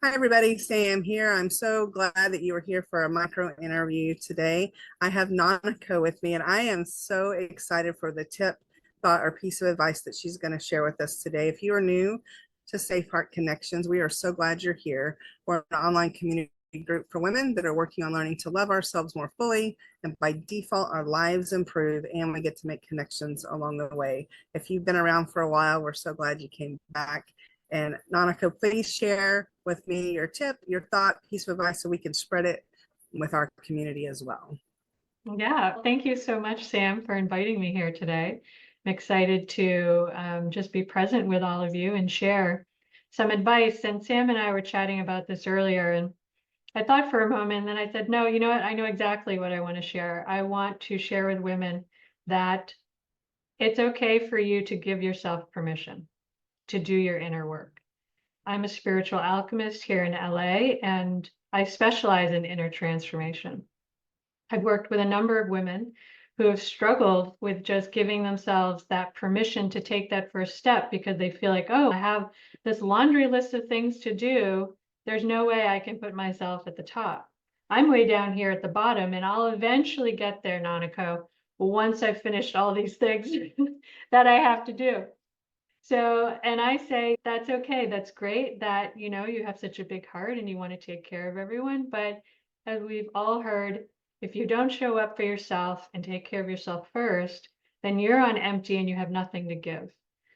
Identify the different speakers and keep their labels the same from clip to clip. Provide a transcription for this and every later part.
Speaker 1: Hi, everybody. Sam here. I'm so glad that you were here for a micro interview today. I have Nanako with me, and I am so excited for the tip, thought, or piece of advice that she's going to share with us today. If you are new to Safe Heart Connections, we are so glad you're here. We're an online community group for women that are working on learning to love ourselves more fully, and by default, our lives improve and we get to make connections along the way. If you've been around for a while, we're so glad you came back. And Nanako, please share with me your tip, your thought, piece of advice so we can spread it with our community as well.
Speaker 2: Yeah, thank you so much, Sam, for inviting me here today. I'm excited to just be present with all of you and share some advice. And Sam and I were chatting about this earlier, and I thought for a moment, and then I said, no, you know what? I know exactly what I want to share. I want to share with women that it's okay for you to give yourself permission to do your inner work. I'm a spiritual alchemist here in LA, and I specialize in inner transformation. I've worked with a number of women who have struggled with just giving themselves that permission to take that first step because they feel like, oh, I have this laundry list of things to do. There's no way I can put myself at the top. I'm way down here at the bottom, and I'll eventually get there, Nanako, once I've finished all these things that I have to do. So, and I say, that's okay. That's great that, you have such a big heart and you want to take care of everyone. But as we've all heard, if you don't show up for yourself and take care of yourself first, then you're on empty and you have nothing to give.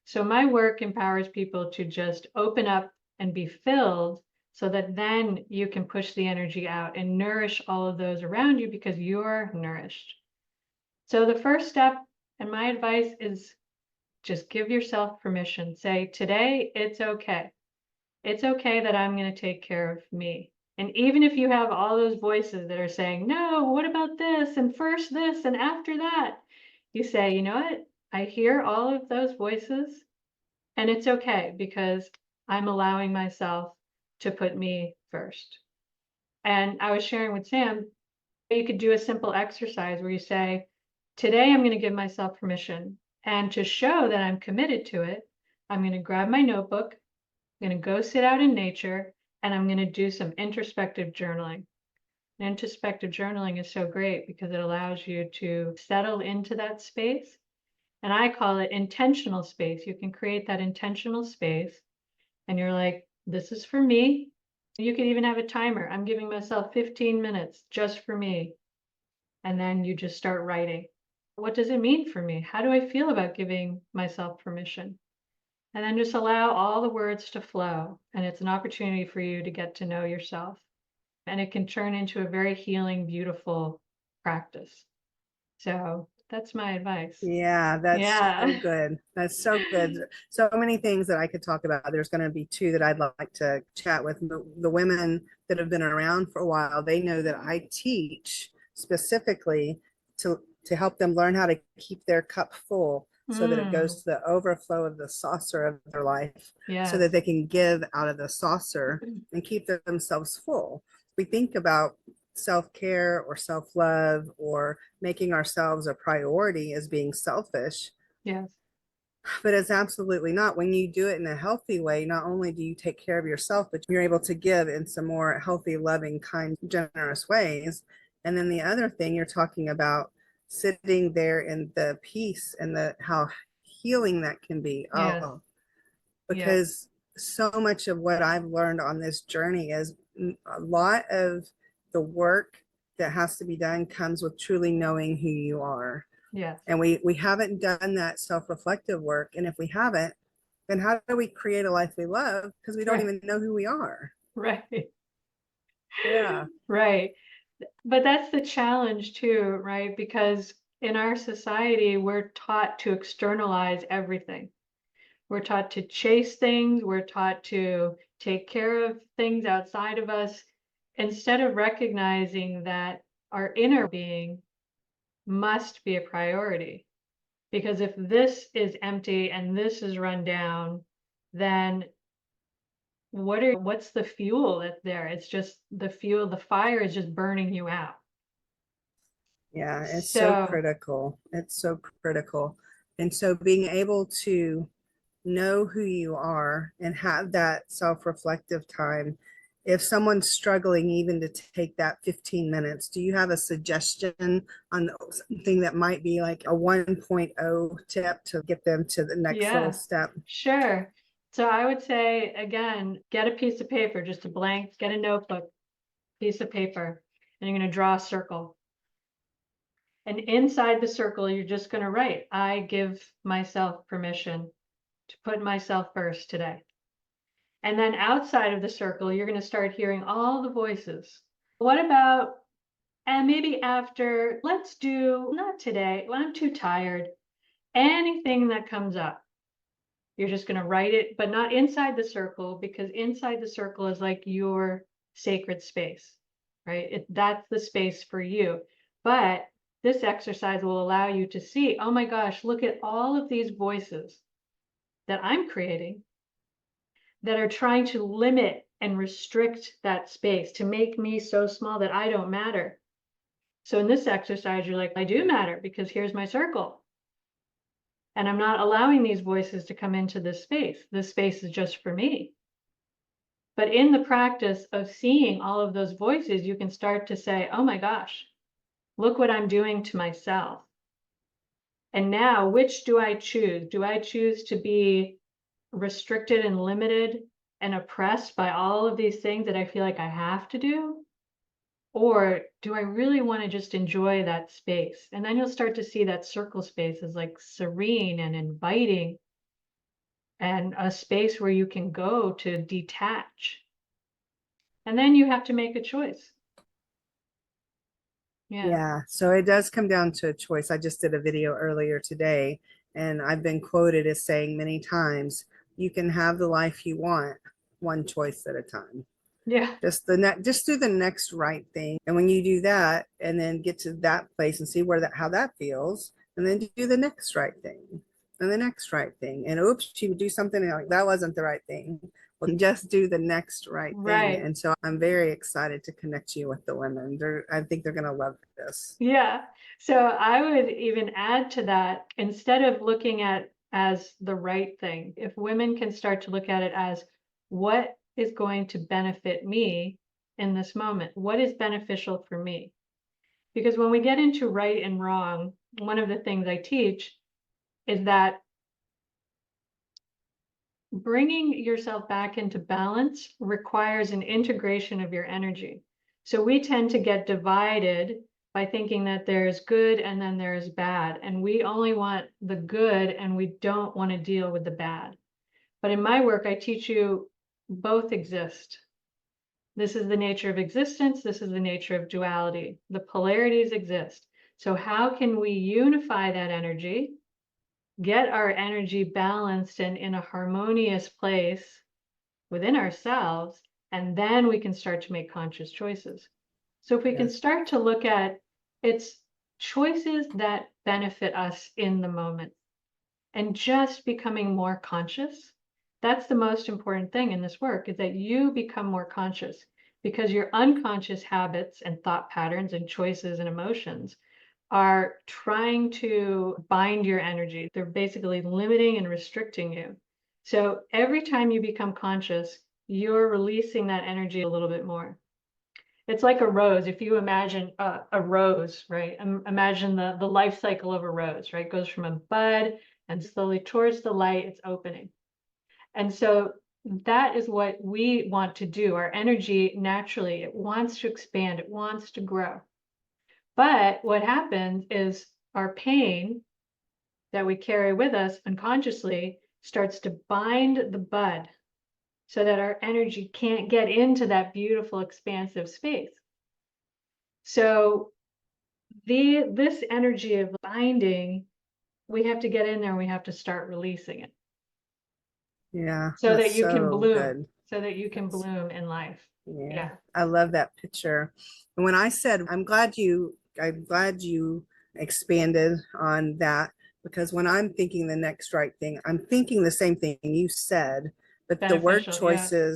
Speaker 2: So my work empowers people to just open up and be filled so that then you can push the energy out and nourish all of those around you because you're nourished. So the first step, and my advice is just give yourself permission. Say, today, it's okay. It's okay that I'm going to take care of me. And even if you have all those voices that are saying, no, what about this? And first this and after that, you say, you know what? I hear all of those voices and it's okay because I'm allowing myself to put me first. And I was sharing with Sam, you could do a simple exercise where you say, today I'm going to give myself permission. And to show that I'm committed to it, I'm going to grab my notebook, I'm going to go sit out in nature, and I'm going to do some introspective journaling. And introspective journaling is so great because it allows you to settle into that space. And I call it intentional space. You can create that intentional space, and you're like, this is for me. You could even have a timer. I'm giving myself 15 minutes just for me. And then you just start writing. What does it mean for me? How do I feel about giving myself permission? And then just allow all the words to flow. And it's an opportunity for you to get to know yourself. And it can turn into a very healing, beautiful practice. So that's my advice.
Speaker 1: Yeah, that's
Speaker 2: Yeah.
Speaker 1: so good. That's so good. So many things that I could talk about. There's going to be two that I'd like to chat with. The women that have been around for a while, they know that I teach specifically to help them learn how to keep their cup full so that it goes to the overflow of the saucer of their life, so that they can give out of the saucer and keep themselves full. We think about self-care or self-love or making ourselves a priority as being selfish.
Speaker 2: Yes.
Speaker 1: But it's absolutely not. When you do it in a healthy way, not only do you take care of yourself, but you're able to give in some more healthy, loving, kind, generous ways. And then the other thing you're talking about, sitting there in the peace and the how healing that can be.
Speaker 2: Yes.
Speaker 1: Oh, because so much of what I've learned on this journey is a lot of the work that has to be done comes with truly knowing who you are.
Speaker 2: Yes.
Speaker 1: And we haven't done that self-reflective work. And if we haven't, then how do we create a life we love? Because we don't even know who we are.
Speaker 2: Right.
Speaker 1: Yeah.
Speaker 2: Right. But that's the challenge too, right? Because in our society, we're taught to externalize everything. We're taught to chase things. We're taught to take care of things outside of us instead of recognizing that our inner being must be a priority. Because if this is empty and this is run down, then what's the fuel that's there? It's just the fuel, the fire is just burning you out.
Speaker 1: Yeah, it's so critical. It's so critical. And so being able to know who you are and have that self-reflective time if someone's struggling even to take that 15 minutes, do you have a suggestion on something that might be like a 1.0 tip to get them to the next little
Speaker 2: Yeah,
Speaker 1: step?
Speaker 2: sure. So I would say, again, get a piece of paper, just a blank, get a notebook, piece of paper, and you're going to draw a circle. And inside the circle, you're just going to write, I give myself permission to put myself first today. And then outside of the circle, you're going to start hearing all the voices. What about, and maybe after, let's do, not today, when I'm too tired, anything that comes up. You're just going to write it, but not inside the circle, because inside the circle is like your sacred space, right? That's the space for you. But this exercise will allow you to see, oh my gosh, look at all of these voices that I'm creating that are trying to limit and restrict that space to make me so small that I don't matter. So in this exercise, you're like, I do matter because here's my circle. And I'm not allowing these voices to come into this space. This space is just for me. But in the practice of seeing all of those voices, you can start to say, oh my gosh, look what I'm doing to myself. And now, which do I choose? Do I choose to be restricted and limited and oppressed by all of these things that I feel like I have to do? Or do I really want to just enjoy that space? And then you'll start to see that circle space as like serene and inviting and a space where you can go to detach. And then you have to make a choice. Yeah.
Speaker 1: Yeah, so it does come down to a choice. I just did a video earlier today, and I've been quoted as saying many times, you can have the life you want, one choice at a time.
Speaker 2: Yeah.
Speaker 1: Just do the next right thing. And when you do that and then get to that place and see how that feels, and then do the next right thing and the next right thing. And oops, you do something like that wasn't the right thing. Well, just do the next right thing.
Speaker 2: Right.
Speaker 1: And so I'm very excited to connect you with the women. I think they're gonna love this.
Speaker 2: Yeah. So I would even add to that, instead of looking at as the right thing, if women can start to look at it as what is going to benefit me in this moment, what is beneficial for me? Because when we get into right and wrong, one of the things I teach is that bringing yourself back into balance requires an integration of your energy. So we tend to get divided by thinking that there's good and then there's bad. And we only want the good and we don't want to deal with the bad. But in my work, I teach you both exist. This is the nature of existence. This is the nature of duality. The polarities exist. So how can we unify that energy, get our energy balanced and in a harmonious place within ourselves, and then we can start to make conscious choices. So if we can
Speaker 1: Yes.
Speaker 2: start to look at it's choices that benefit us in the moment and just becoming more conscious, that's the most important thing in this work, is that you become more conscious, because your unconscious habits and thought patterns and choices and emotions are trying to bind your energy. They're basically limiting and restricting you. So every time you become conscious, you're releasing that energy a little bit more. It's like a rose. If you imagine a rose, right? Imagine the life cycle of a rose, right? It goes from a bud and slowly towards the light, it's opening. And so that is what we want to do. Our energy naturally, it wants to expand, it wants to grow. But what happens is our pain that we carry with us unconsciously starts to bind the bud so that our energy can't get into that beautiful, expansive space. So this energy of binding, we have to get in there and we have to start releasing it.
Speaker 1: Yeah,
Speaker 2: So that
Speaker 1: that's
Speaker 2: you can
Speaker 1: so
Speaker 2: bloom,
Speaker 1: good.
Speaker 2: so that you can bloom in life.
Speaker 1: Yeah,
Speaker 2: Yeah.
Speaker 1: I love that picture. And when I said, I'm glad you expanded on that, because when I'm thinking the next right thing, I'm thinking the same thing you said, but
Speaker 2: Beneficial, yeah.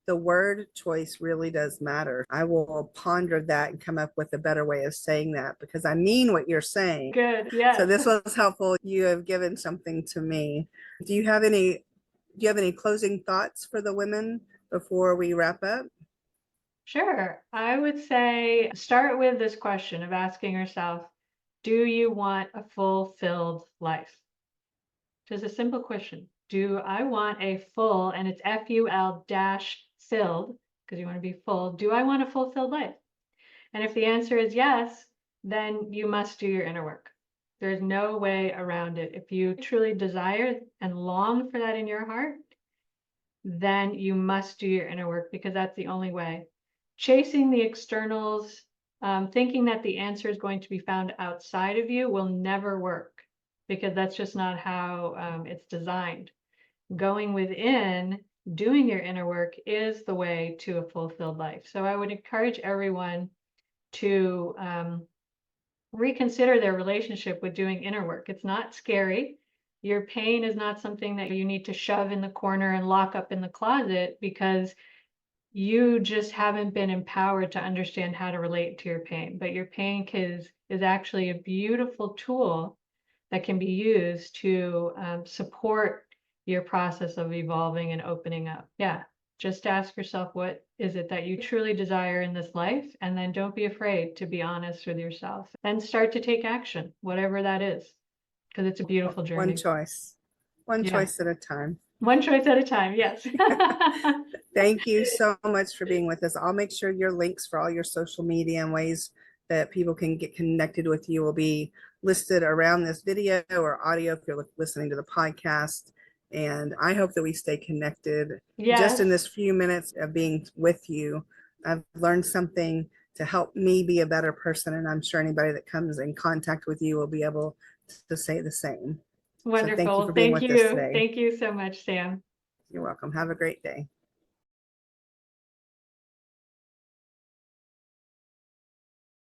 Speaker 1: The word choice really does matter. I will ponder that and come up with a better way of saying that, because I mean what you're saying.
Speaker 2: Good,
Speaker 1: So
Speaker 2: yes.
Speaker 1: this was helpful. You have given something to me. Do you have any closing thoughts for the women before we wrap up?
Speaker 2: Sure. I would say start with this question of asking yourself, do you want a fulfilled life? Just a simple question. Do I want a full, and it's FUL dash filled, because you want to be full. Do I want a fulfilled life? And if the answer is yes, then you must do your inner work. There's no way around it. If you truly desire and long for that in your heart, then you must do your inner work, because that's the only way. Chasing the externals, thinking that the answer is going to be found outside of you will never work, because that's just not how it's designed. Going within, doing your inner work is the way to a fulfilled life. So I would encourage everyone to reconsider their relationship with doing inner work. It's not scary. Your pain is not something that you need to shove in the corner and lock up in the closet, because you just haven't been empowered to understand how to relate to your pain. But your pain is actually a beautiful tool that can be used to support your process of evolving and opening up. Yeah, just ask yourself, what is it that you truly desire in this life? And then don't be afraid to be honest with yourself and start to take action, whatever that is, because it's a beautiful journey.
Speaker 1: One
Speaker 2: Yeah.
Speaker 1: choice at a time.
Speaker 2: One choice at a time, yes.
Speaker 1: Thank you so much for being with us. I'll make sure your links for all your social media and ways that people can get connected with you will be listed around this video or audio if you're listening to the podcast. And I hope that we stay connected.
Speaker 2: Yes.
Speaker 1: Just in this few minutes of being with you, I've learned something to help me be a better person. And I'm sure anybody that comes in contact with you will be able to say the same.
Speaker 2: Wonderful.
Speaker 1: So thank you for being with us today.
Speaker 2: Thank you so much, Sam.
Speaker 1: You're welcome. Have a great day.